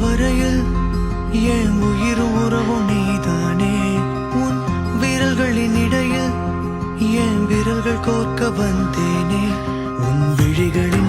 வரையில் என் உயிரும் உறவும் நீதானே. உன் விரல்களின் இடையில் என் விரல்கள் கோர்க்க வந்தேனே. உன் விழிகளில்